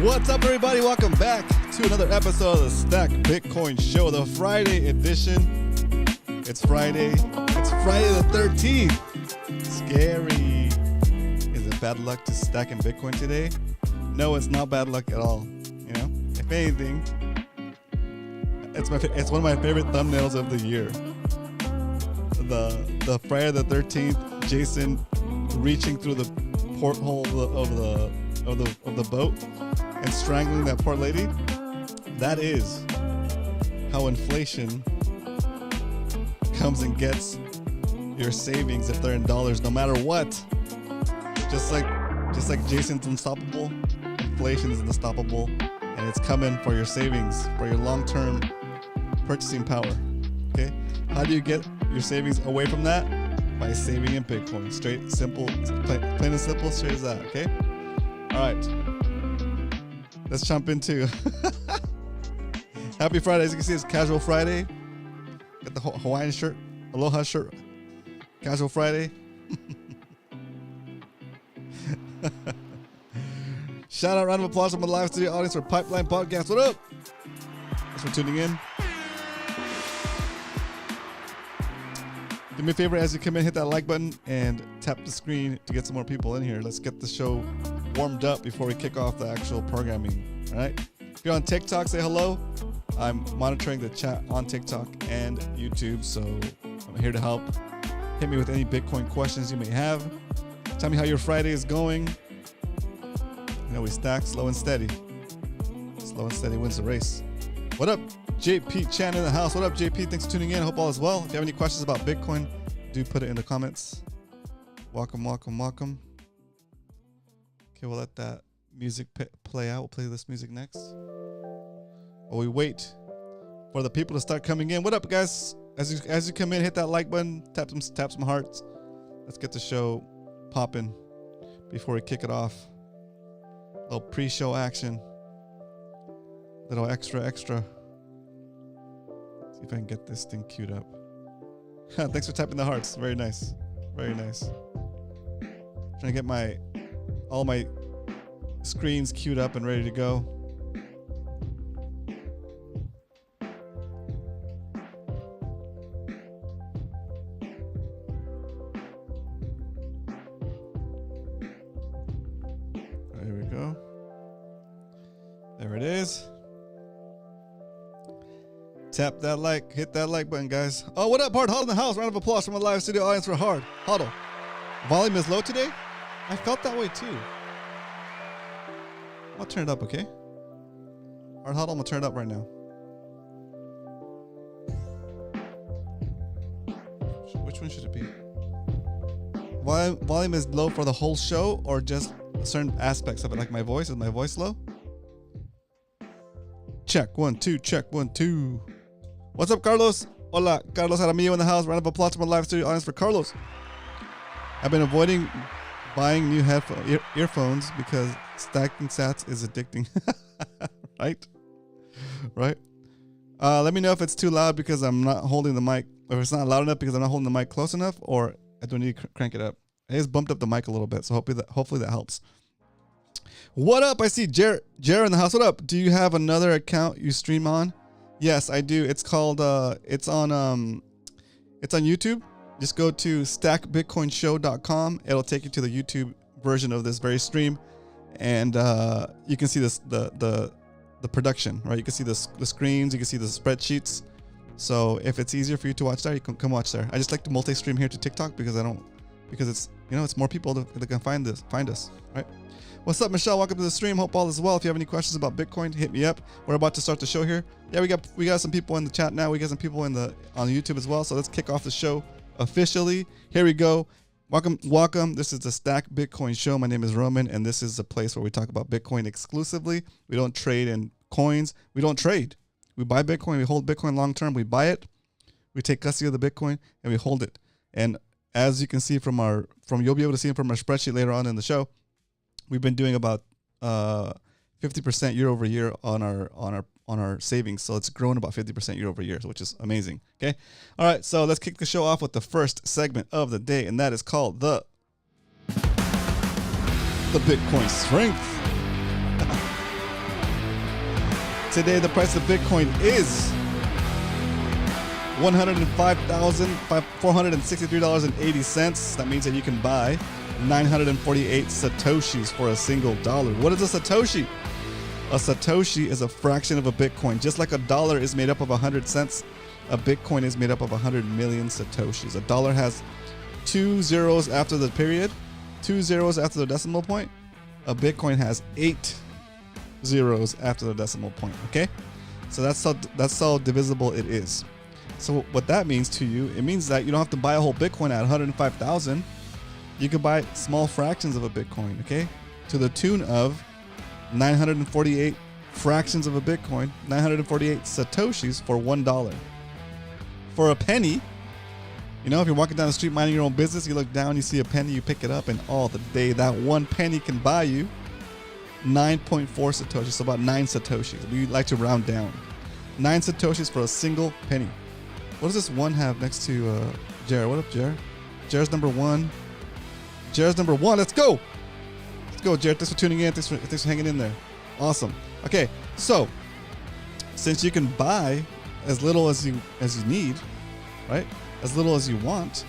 What's up, everybody? Welcome back to another episode of the Stack Bitcoin Show, the Friday edition. It's Friday. It's Friday the 13th. Scary. Is it bad luck to stack in Bitcoin today? No, it's not bad luck at all. You know, if anything, it's one of my favorite thumbnails of the year. The Friday the 13th, Jason reaching through the porthole of the boat and strangling that poor lady. That is how inflation comes and gets your savings if they're in dollars, no matter what. Just like Jason's unstoppable, inflation is unstoppable, and it's coming for your savings, for your long-term purchasing power. Okay, how do you get your savings away from that? By saving in Bitcoin. Straight, simple, plain and simple, straight as that. Okay. All right. Let's jump into. Happy Friday. As you can see, it's Casual Friday. Got the Hawaiian shirt, Aloha shirt. Casual Friday. Shout out, round of applause from the live studio audience for Pipeline Podcast. What up? Thanks for tuning in. Do me a favor, as you come in, hit that like button and tap the screen to get some more people in here. Let's get the show warmed up before we kick off the actual programming. All right. If you're on TikTok, say hello. I'm monitoring the chat on TikTok and YouTube, so I'm here to help. Hit me with any Bitcoin questions you may have. Tell me how your Friday is going. You know, we stack slow and steady. Slow and steady wins the race. What up, JP Chan in the house? What up, JP? Thanks for tuning in. Hope all is well. If you have any questions about Bitcoin, do put it in the comments. Welcome, welcome, welcome. Okay, we'll let that music play out. We'll play this music next. While we wait for the people to start coming in. What up, guys? As you come in, hit that like button, tap some hearts. Let's get the show popping before we kick it off. A little pre-show action. Little extra. See if I can get this thing queued up. Thanks for tapping the hearts. Very nice. Very nice. Trying to get all my screens queued up and ready to go. There we go. There it is. Tap that like, hit that like button, guys. Oh, what up, Hard Huddle in the house? Round of applause from the live studio audience for Hard Huddle. Volume is low today? I felt that way too. I'll turn it up, okay? Hard Huddle, I'm gonna turn it up right now. Which one should it be? Volume is low for the whole show or just certain aspects of it, like my voice? Is my voice low? Check 1 2, check 1 2. What's up, Carlos? Hola, Carlos Aramillo in the house. Round of applause from the live studio audience for Carlos. I've been avoiding buying new earphones because stacking sats is addicting. Right? Let me know if it's too loud because I'm not holding the mic, or if it's not loud enough because I'm not holding the mic close enough, or I don't need to crank it up. I just bumped up the mic a little bit, so hopefully that helps. What up? I see Jared in the house. What up? Do you have another account you stream on? Yes, I do. It's called it's on YouTube. Just go to stackbitcoinshow.com. It'll take you to the YouTube version of this very stream, and you can see this the production, right? You can see the screens, you can see the spreadsheets. So if it's easier for you to watch there, you can come watch there. I just like to multi-stream here to TikTok because it's, you know, it's more people that can find us, right? What's up, Michelle? Welcome to the stream. Hope all is well. If you have any questions about Bitcoin, hit me up. We're about to start the show here. Yeah, we got some people in the chat now. We got some people on YouTube as well. So let's kick off the show officially. Here we go. Welcome. This is the Stack Bitcoin Show. My name is Roman, and this is the place where we talk about Bitcoin exclusively. We don't trade in coins. We don't trade. We buy Bitcoin. We hold Bitcoin long term. We buy it. We take custody of the Bitcoin and we hold it. And as you can see you'll be able to see it from our spreadsheet later on in the show. We've been doing about 50% year over year on our savings. So it's grown about 50% year over year, which is amazing. Okay. All right. So let's kick the show off with the first segment of the day, and that is called the Bitcoin Strength. Today, the price of Bitcoin is $105,463.80. That means that you can buy 948 Satoshis for a single dollar. What is a Satoshi? A Satoshi is a fraction of a Bitcoin. Just like a dollar is made up of 100 cents, a Bitcoin is made up of 100 million Satoshis. A dollar has 2 zeros after the period, 2 zeros after the decimal point. A Bitcoin has 8 zeros after the decimal point, okay? So that's how divisible it is. So what that means to you, it means that you don't have to buy a whole Bitcoin at 105,000. You can buy small fractions of a Bitcoin, okay? To the tune of 948 fractions of a Bitcoin, 948 Satoshis for $1. For a penny, you know, if you're walking down the street minding your own business, you look down, you see a penny, you pick it up, and all the day that one penny can buy you 9.4 Satoshis, so about 9 Satoshis. We like to round down. 9 Satoshis for a single penny. What does this one have next to Jared? What up, Jared? Jared's number one. Jared's number one. Let's go. Let's go, Jared. Thanks for tuning in. Thanks for hanging in there. Awesome. Okay, so since you can buy as little as you need, right? As little as you want,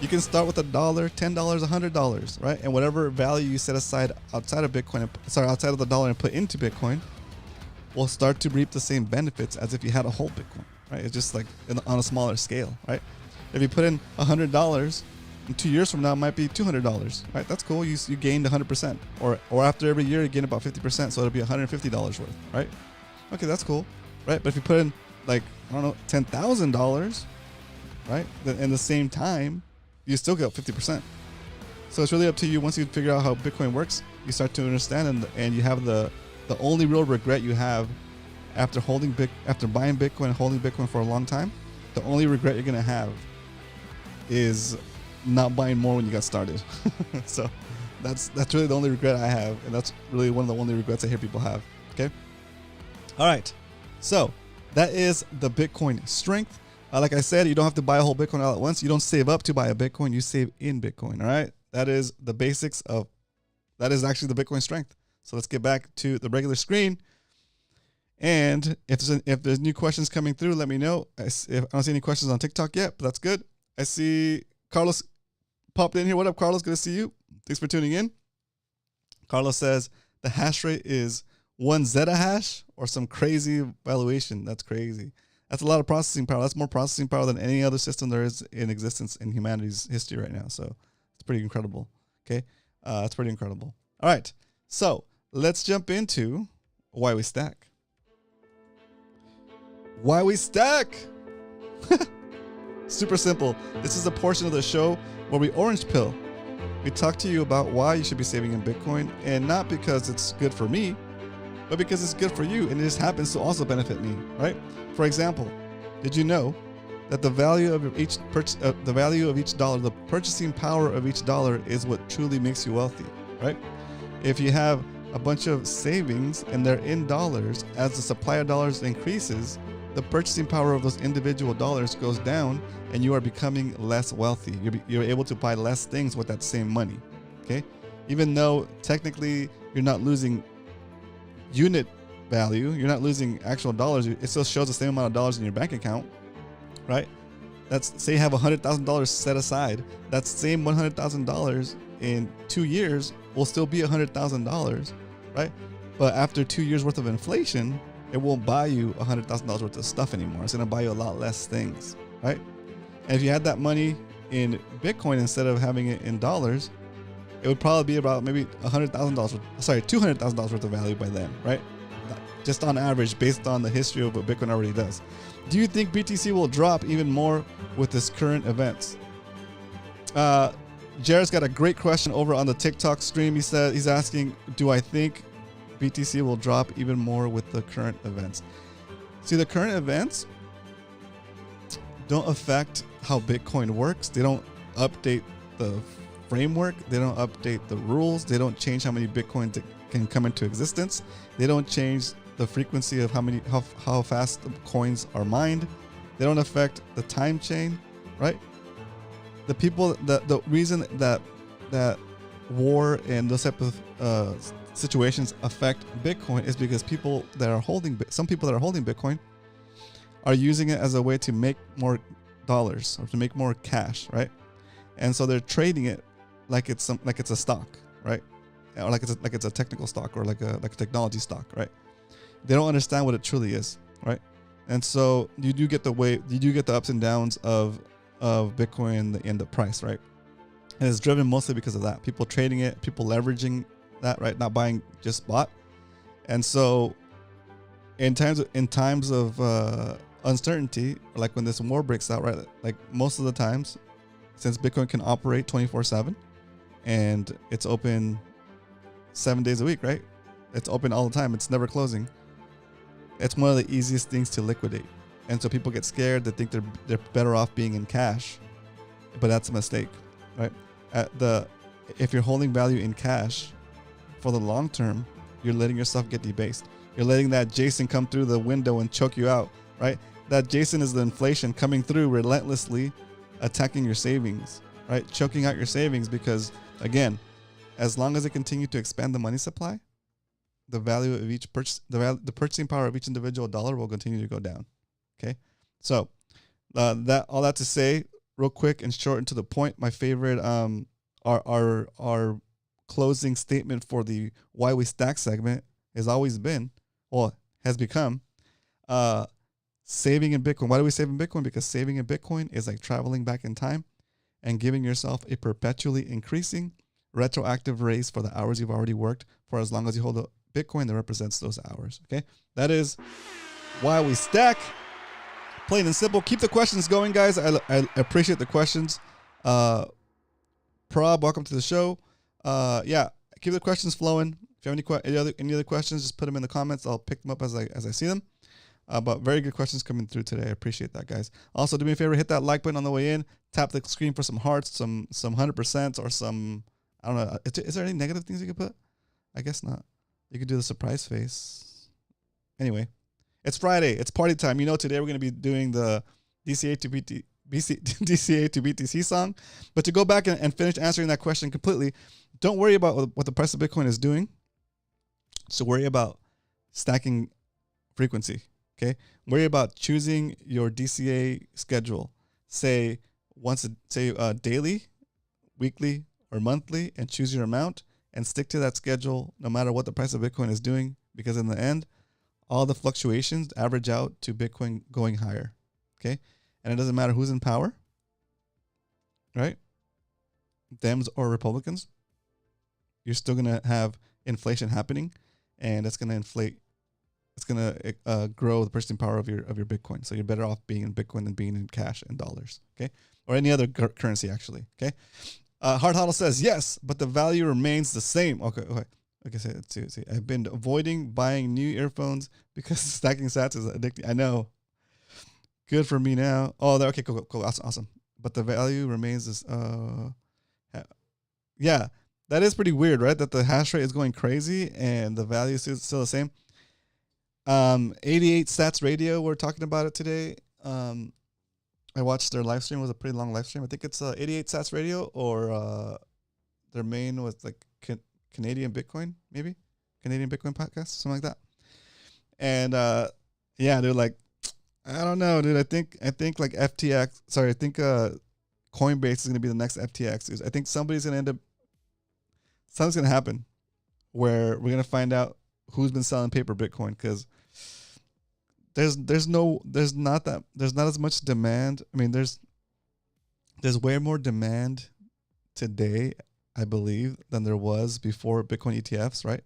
you can start with $1, $10, $100, right? And whatever value you set aside outside of Bitcoin, outside of the dollar and put into Bitcoin, will start to reap the same benefits as if you had a whole Bitcoin, right? It's just like on a smaller scale, right? If you put in $100, in 2 years from now, it might be $200, right? That's cool. You gained 100%, or after every year, you gain about 50%, so it'll be $150 worth, right? Okay, that's cool, right? But if you put in like, I don't know, $10,000, right? Then in the same time, you still get 50%. So it's really up to you. Once you figure out how Bitcoin works, you start to understand, and you have the only real regret you have after buying Bitcoin and holding Bitcoin for a long time. The only regret you're gonna have is not buying more when you got started. So that's really the only regret I have, and that's really one of the only regrets I hear people have. Okay. All right. So that is the Bitcoin strength. Like I said, you don't have to buy a whole Bitcoin all at once. You don't save up to buy a Bitcoin. You save in Bitcoin. All right. That is the basics of, that is actually the Bitcoin strength. So let's get back to the regular screen. And if there's new questions coming through, let me know. I don't see any questions on TikTok yet, but that's good. I see Carlos popped in here. What up, Carlos? Good to see you. Thanks for tuning in. Carlos says the hash rate is 1 zettahash or some crazy valuation. That's crazy. That's a lot of processing power. That's more processing power than any other system there is in existence in humanity's history right now. So it's pretty incredible. Okay. That's pretty incredible. All right. So let's jump into why we stack. Why we stack. Super simple. This is a portion of the show where we orange pill. We talk to you about why you should be saving in Bitcoin, and not because it's good for me, but because it's good for you, and it just happens to also benefit me, right? For example, did you know that the value of each dollar, the purchasing power of each dollar, is what truly makes you wealthy, right? If you have a bunch of savings and they're in dollars, as the supply of dollars increases, the purchasing power of those individual dollars goes down, and you are becoming less wealthy. You're able to buy less things with that same money, okay? Even though technically you're not losing unit value, you're not losing actual dollars, it still shows the same amount of dollars in your bank account, right? That's, say you have $100,000 set aside, that same $100,000 in 2 years will still be $100,000, right? But after 2 years worth of inflation, it won't buy you $100,000 worth of stuff anymore. It's gonna buy you a lot less things, right? And if you had that money in Bitcoin instead of having it in dollars, it would probably be about maybe $200,000 worth of value by then, right? Just on average, based on the history of what Bitcoin already does. Do you think BTC will drop even more with this current events? Jared's got a great question over on the TikTok stream. He's asking, do I think BTC will drop even more with the current events? See, the current events don't affect how Bitcoin works. They don't update the framework. They don't update the rules. They don't change how many Bitcoins can come into existence. They don't change the frequency of how fast the coins are mined. They don't affect the time chain, right? The reason that war and those type of situations affect Bitcoin is because some people that are holding Bitcoin are using it as a way to make more dollars or to make more cash, right? And so they're trading it like it's a stock, right? Or like it's a technical stock or like a technology stock, right? They don't understand what it truly is, right? And so you do get the ups and downs of Bitcoin and the price, right? And it's driven mostly because of that. People trading it, people leveraging that, right? Not buying just spot. And so in times of uncertainty, like when this war breaks out, right? Like most of the times, since Bitcoin can operate 24/7 and it's open 7 days a week, right? It's open all the time. It's never closing. It's one of the easiest things to liquidate. And so people get scared. They think they're better off being in cash, but that's a mistake, right? If you're holding value in cash for the long term, you're letting yourself get debased. You're letting that Jason come through the window and choke you out, right? That Jason is the inflation coming through relentlessly, attacking your savings, right? Choking out your savings because, again, as long as they continue to expand the money supply, the value of each the purchasing power of each individual dollar will continue to go down. Okay, so all that to say, real quick and short and to the point, my favorite our closing statement for the Why We Stack segment has become saving in Bitcoin. Why do we save in Bitcoin? Because saving in Bitcoin is like traveling back in time and giving yourself a perpetually increasing retroactive raise for the hours you've already worked for as long as you hold a Bitcoin that represents those hours. Okay, that is Why We Stack. Plain and simple. Keep the questions going, guys. I appreciate the questions. Prab, welcome to the show. Yeah, keep the questions flowing. If you have any other questions, just put them in the comments. I'll pick them up as I see them. But very good questions coming through today. I appreciate that, guys. Also, do me a favor, hit that like button on the way in. Tap the screen for some hearts, some 100% or some, I don't know. Is there any negative things you could put? I guess not. You could do the surprise face. Anyway, it's Friday. It's party time. You know, today we're going to be doing the DCA to BTC song. But to go back and finish answering that question completely, don't worry about what the price of Bitcoin is doing. So worry about stacking frequency. Okay. Worry about choosing your DCA schedule. Say daily, weekly, or monthly, and choose your amount and stick to that schedule no matter what the price of Bitcoin is doing, because in the end, all the fluctuations average out to Bitcoin going higher. Okay. And it doesn't matter who's in power, right? Dems or Republicans, you're still going to have inflation happening, and it's going to inflate. It's going to grow the purchasing power of your Bitcoin. So you're better off being in Bitcoin than being in cash and dollars. Okay. Or any other currency, actually. Okay. Hard Huddle says, yes, but the value remains the same. Okay. Like I said, let's see. I've been avoiding buying new earphones because stacking sats is addicting. I know. Good for me now. Oh, okay, cool. Awesome. But the value remains this. Yeah, that is pretty weird, right? That the hash rate is going crazy and the value is still the same. 88 Sats Radio, we're talking about it today. I watched their live stream. It was a pretty long live stream. I think it's 88 Sats Radio, or their main was like Canadian Bitcoin, maybe Canadian Bitcoin podcast, something like that. And yeah, they're like, I don't know, dude. I think like FTX. Sorry, I think Coinbase is gonna be the next FTX. I think something's gonna happen where we're gonna find out who's been selling paper Bitcoin, because there's not as much demand. I mean, there's way more demand today, I believe, than there was before Bitcoin ETFs, right?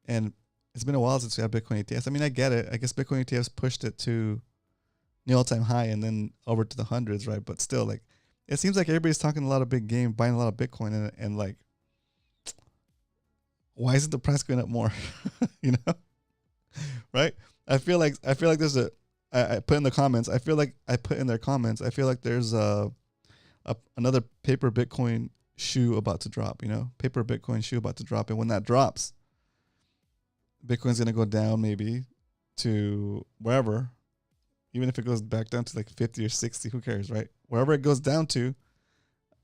And it's been a while since we had Bitcoin ETFs. I mean, I get it. I guess Bitcoin ETFs pushed it to the all-time high and then over to the hundreds, right? But still, like, it seems like everybody's talking a lot of big game, buying a lot of Bitcoin, and like, why isn't the price going up more? You know, right? I feel like there's I put in the comments. I feel like there's another paper Bitcoin shoe about to drop. You know, paper Bitcoin shoe about to drop, and when that drops, Bitcoin's gonna go down maybe to wherever, even if it goes back down to like 50 or 60. Who cares, right? Wherever it goes down to.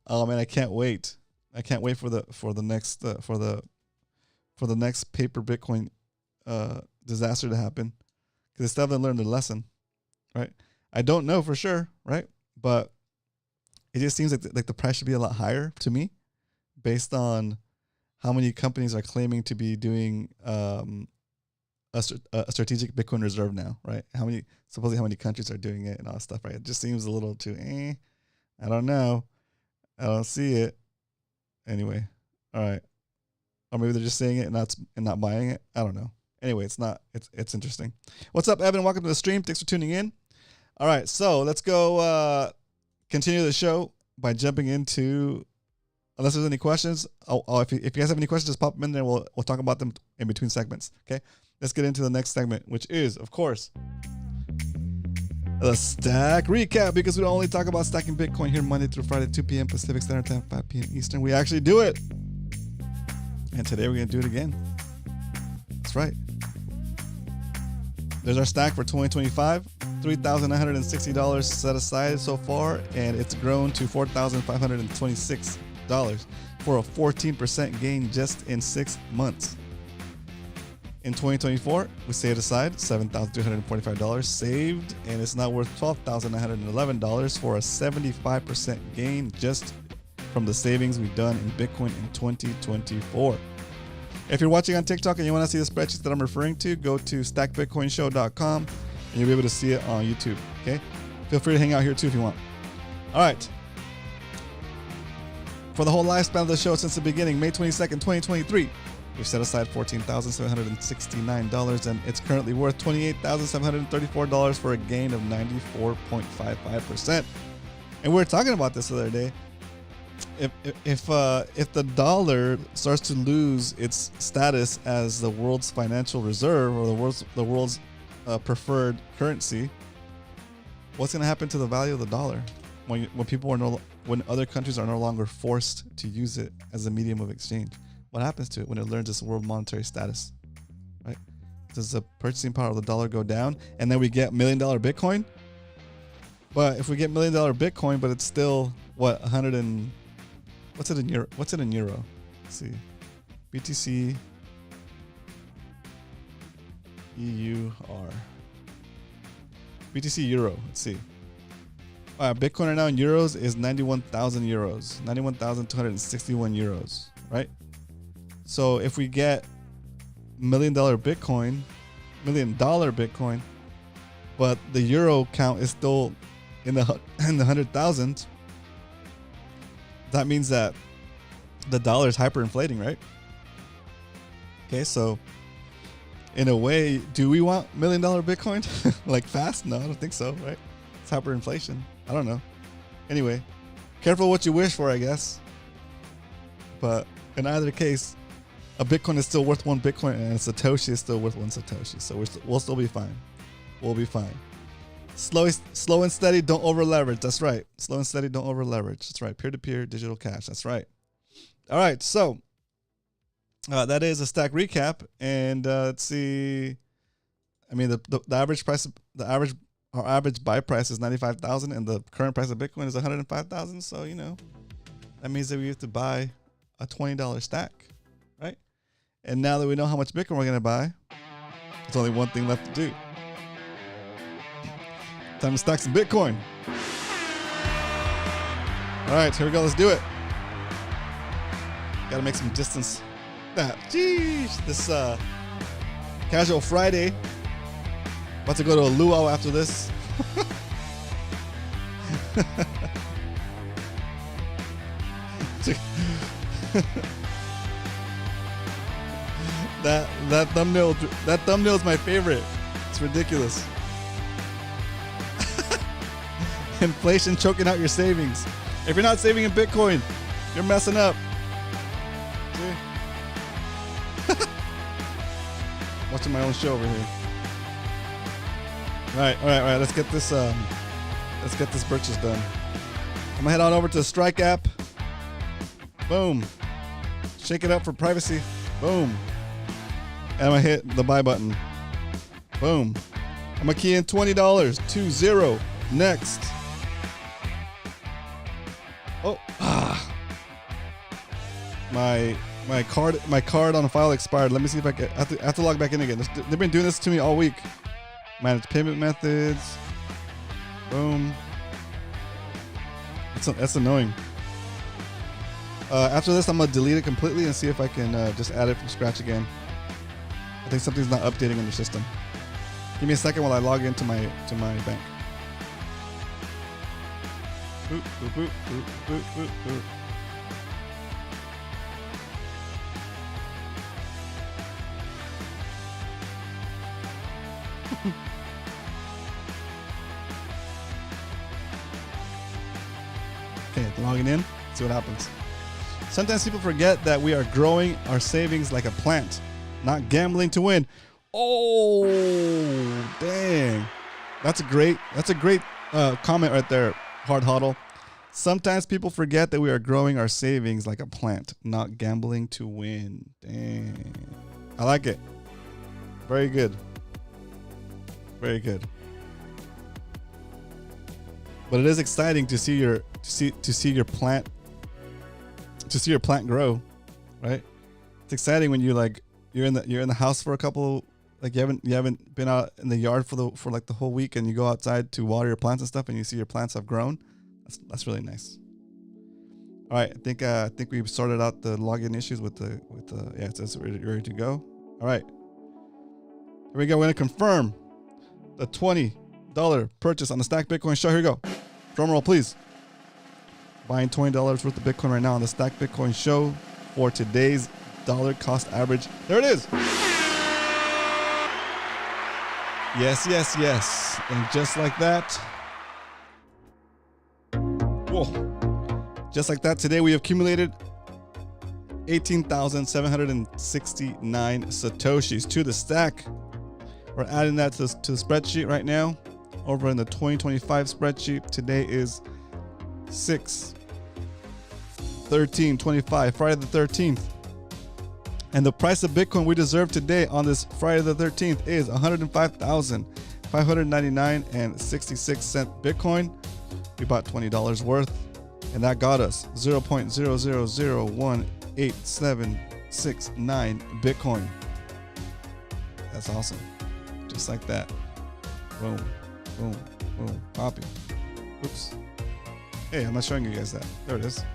Oh man, I can't wait. I can't wait for the for the next paper Bitcoin disaster to happen, because they still haven't learned their lesson, right? I don't know for sure, right? But it just seems like the price should be a lot higher to me, based on how many companies are claiming to be doing a strategic Bitcoin reserve now, right? Supposedly how many countries are doing it and all that stuff, right? It just seems a little too, I don't know. I don't see it. Anyway, all right. Or maybe they're just saying it and not buying it. I don't know. Anyway, it's interesting. What's up, Evan? Welcome to the stream. Thanks for tuning in. All right, so let's go continue the show by jumping into, unless there's any questions. If you guys have any questions, just pop them in there. We'll talk about them in between segments. Okay, let's get into the next segment, which is, of course, the stack recap, because we don't only talk about stacking Bitcoin here Monday through Friday, 2 p.m. Pacific Standard Time, 5 p.m. Eastern. We actually do it. And today we're going to do it again. That's right. There's our stack for 2025. $3,960 set aside so far, and it's grown to $4,526 for a 14% gain just in 6 months. In 2024, we saved aside $7,345 saved, and it's now worth $12,911 for a 75% gain just from the savings we've done in Bitcoin in 2024. If you're watching on TikTok and you want to see the spreadsheets that I'm referring to, go to stackbitcoinshow.com and you'll be able to see it on YouTube. Okay, feel free to hang out here too if you want. All right. For the whole lifespan of the show since the beginning, May 22nd, 2023, we've set aside $14,769, and it's currently worth $28,734 for a gain of 94.55%. And we were talking about this the other day. If the dollar starts to lose its status as the world's financial reserve, or the world's preferred currency, what's going to happen to the value of the dollar when other countries are no longer forced to use it as a medium of exchange? What happens to it when it learns its world monetary status, right? Does the purchasing power of the dollar go down, and then we get $1 million Bitcoin? But if we get $1 million Bitcoin, but it's still what, 100 and what's it in euro? What's it in euro? Let's see, BTC EUR, BTC euro. Let's see. Bitcoin right now in euros is 91,000 euros, 91,261 euros, right? So if we get $1 million Bitcoin, but the euro count is still in the 100,000, that means that the dollar is hyperinflating, right? Okay, so in a way, do we want $1 million Bitcoin like fast? No, I don't think so, right? It's hyperinflation. I don't know. Anyway, careful what you wish for, I guess. But in either case, a Bitcoin is still worth 1 Bitcoin, and a Satoshi is still worth 1 Satoshi. So we'll still be fine. We'll be fine. Slow and steady, don't over leverage. That's right. Slow and steady, don't over leverage. That's right. Peer-to-peer digital cash. That's right. All right. So that is a stack recap. And let's see. I mean, the average price, our average buy price is 95,000, and the current price of Bitcoin is 105,000. So, that means that we have to buy a $20 stack, right? And now that we know how much Bitcoin we're going to buy, there's only one thing left to do. Time to stack some Bitcoin. All right, here we go. Let's do it. Got to make some distance. This casual Friday. About to go to a luau after this. that thumbnail is my favorite. It's ridiculous. Inflation choking out your savings. If you're not saving in Bitcoin, you're messing up. See? Watching my own show over here. All right. Let's get this purchase done. I'm gonna head on over to the Strike app. Boom. Shake it up for privacy. Boom. And I'm gonna hit the buy button. Boom. I'm gonna key in $20. 20. Next. Oh. My My card on file expired. Let me see if I can. I have to log back in again. They've been doing this to me all week. Manage payment methods. Boom. That's annoying. After this, I'm gonna delete it completely and see if I can just add it from scratch again. I think something's not updating in the system. Give me a second while I log into my bank. Boop, boop, boop, boop, boop, boop, boop. Okay, logging in. See what happens. Sometimes people forget that we are growing our savings like a plant, not gambling to win. Oh, dang. That's a great comment right there, Hard Huddle. Sometimes people forget that we are growing our savings like a plant, not gambling to win. Dang. I like it. Very good. Very good. But it is exciting to see your plant grow, right? It's exciting when you're in the house for a couple, like you haven't been out in the yard for like the whole week, and you go outside to water your plants and stuff, and you see your plants have grown. That's really nice. All right, I think we've sorted out the login issues with the yeah, it says ready to go. All right, here we go. We're gonna confirm the $20 purchase on the Stack Bitcoin show. Here we go. Drum roll, please. Buying $20 worth of Bitcoin right now on the Stack Bitcoin show for today's dollar cost average. There it is. Yes, yes, yes. And just like that. Whoa. Just like that, today we have accumulated 18,769 Satoshis to the stack. We're adding that to the spreadsheet right now. Over in the 2025 spreadsheet, today is 6/13/25, Friday the 13th. And the price of Bitcoin we deserve today on this Friday the 13th is $105,599.66 Bitcoin. We bought $20 worth, and that got us 0.000186769 Bitcoin. That's awesome. Just like that. Boom, boom, boom, copy. Oops. Hey, I'm not showing you guys that. There it is.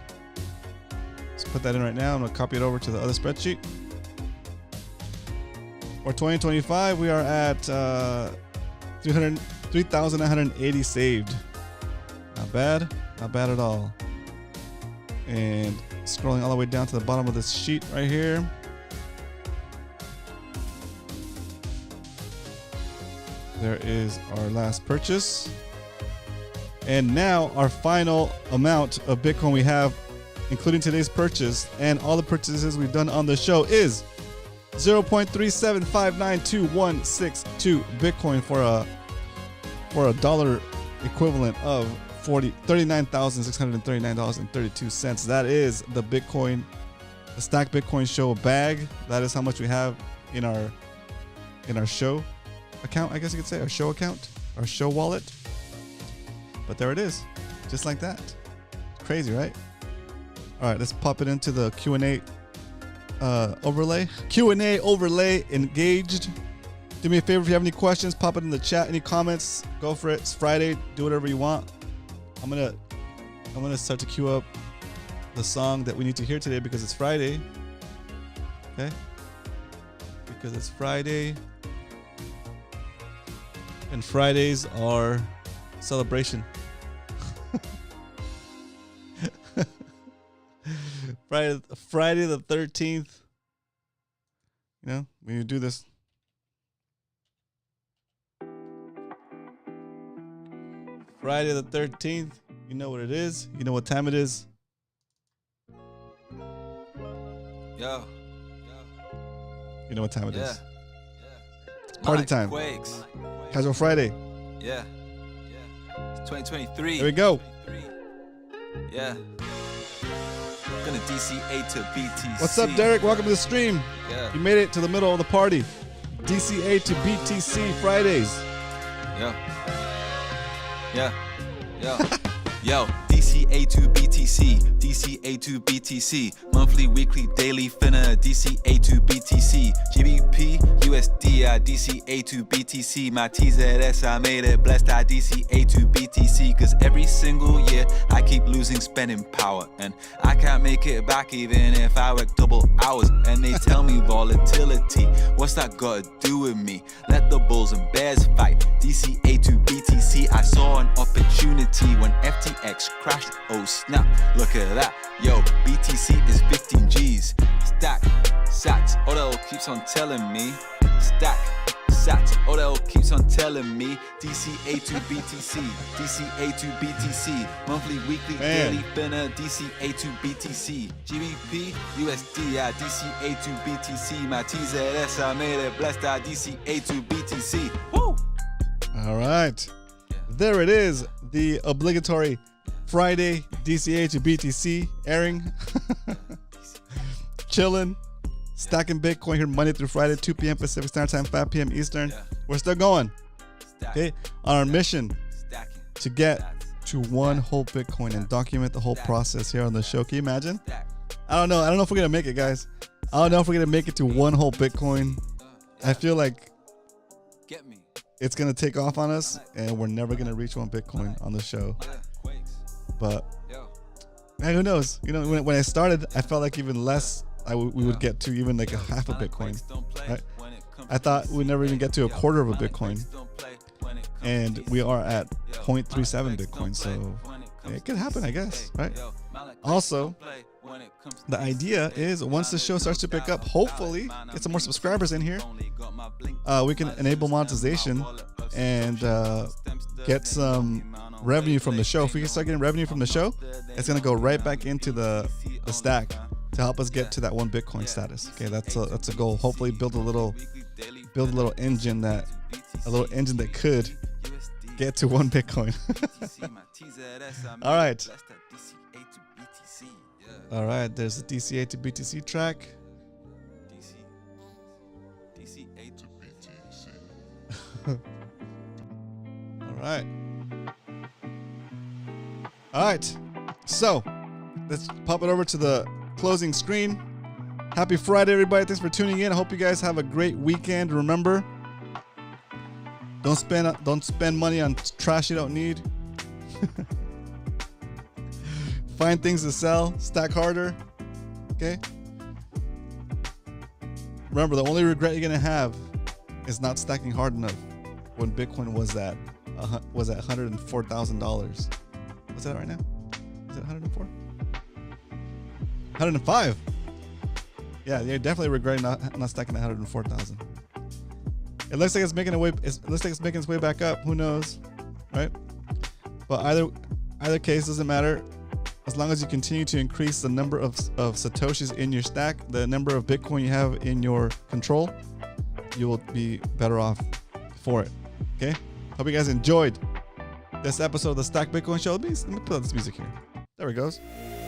Let's put that in right now. I'm going to copy it over to the other spreadsheet. For 2025, we are at 3,980 saved. Not bad. Not bad at all. And scrolling all the way down to the bottom of this sheet right here. There is our last purchase. And now our final amount of Bitcoin we have, including today's purchase and all the purchases we've done on the show, is 0.3759216 Bitcoin for a dollar equivalent of $39,639.32. That is the Stack Bitcoin show bag. That is how much we have in our show account, I guess you could say, our show account, our show wallet. But there it is, just like that. Crazy, right? All right, let's pop it into the Q&A overlay. Q&A overlay engaged. Do me a favor, if you have any questions, pop it in the chat. Any comments, go for it. It's Friday, do whatever you want. I'm gonna start to queue up the song that we need to hear today because it's Friday. Okay? Because it's Friday. And Fridays are celebration. Friday the 13th. You know, when you do this. Friday the 13th. You know what it is. You know what time it is. Yo. You know what time it is. It's Party time. Quakes. Casual Friday. Yeah. It's 2023. There we go. Yeah. Gonna DCA to BTC. What's up, Derek? Welcome to the stream. Yeah. You made it to the middle of the party. DCA to BTC Fridays. Yeah. Yeah. Yo. Yo. DCA to BTC. DCA to BTC. Monthly, weekly, daily, finna DCA to BTC. GBP, USD, I DCA to BTC. My TZS, I made it blessed, I DCA to BTC. Cause every single year, I keep losing spending power. And I can't make it back even if I work double hours. And they tell me volatility, what's that gotta do with me? Let the bulls and bears fight. DCA to BTC, I saw an opportunity when FTX crashed. Oh snap, look at that. Yo, BTC is 15 G's. Stack, sats, Odell keeps on telling me. Stack, sats, Odell keeps on telling me. DCA to BTC, DCA to BTC. Monthly, weekly, daily, finna DCA to BTC. GBP, USD, I DCA to BTC. My TZS, I made it blessed, I DCA to BTC. Woo! All right. There it is. The obligatory Friday DCA to BTC airing. Chilling. Stacking Bitcoin here Monday through Friday, 2 p.m. Pacific Standard Time, 5 p.m. Eastern. We're still going. Okay. On our mission to get to one whole Bitcoin and document the whole process here on the show. Can you imagine? I don't know. I don't know if we're going to make it, guys. I don't know if we're going to make it to one whole Bitcoin. I feel like it's going to take off on us and we're never going to reach one Bitcoin on the show. But man, who knows? You know, when I started, I felt like even less we would get to even like a half a Bitcoin. Right? I thought we'd never even get to a quarter of a Bitcoin. And we are at 0.37 Bitcoin. So it could happen, I guess. Right? Also, the idea is once the show starts to pick up, hopefully get some more subscribers in here. We can enable monetization and get some revenue from the show. If we can start getting revenue from the show, it's going to go right back into the stack to help us get to that one Bitcoin status. Okay, that's a goal. Hopefully build a little engine that could get to one Bitcoin. All right, there's the DCA to BTC track. DCA to BTC. All right. So let's pop it over to the closing screen. Happy Friday, everybody. Thanks for tuning in. I hope you guys have a great weekend. Remember, don't spend money on trash you don't need. Find things to sell. Stack harder. Okay? Remember, the only regret you're going to have is not stacking hard enough when Bitcoin was at $104,000. What's that right now? Is it 104? 105. Yeah, you're definitely regretting not stacking at 104,000. It looks like it's making its way back up. Who knows, right? But either case doesn't matter. As long as you continue to increase the number of Satoshis in your stack, the number of Bitcoin you have in your control, you will be better off for it. Okay? Hope you guys enjoyed this episode of the Stack Bitcoin Show. Let me put out this music here. There it goes.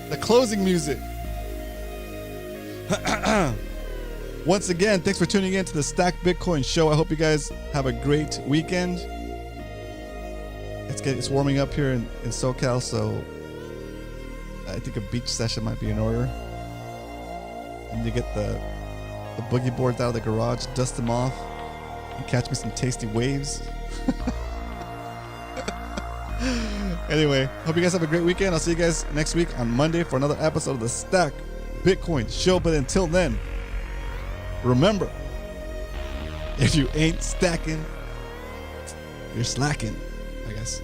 The closing music. Once again, thanks for tuning in to the Stack Bitcoin Show. I hope you guys have a great weekend. It's warming up here in SoCal, so I think a beach session might be in order. And you get the boogie boards out of the garage, dust them off, and catch me some tasty waves. Anyway, hope you guys have a great weekend. I'll see you guys next week on Monday for another episode of the Stack Bitcoin Show. But until then, remember, if you ain't stacking, you're slacking, I guess.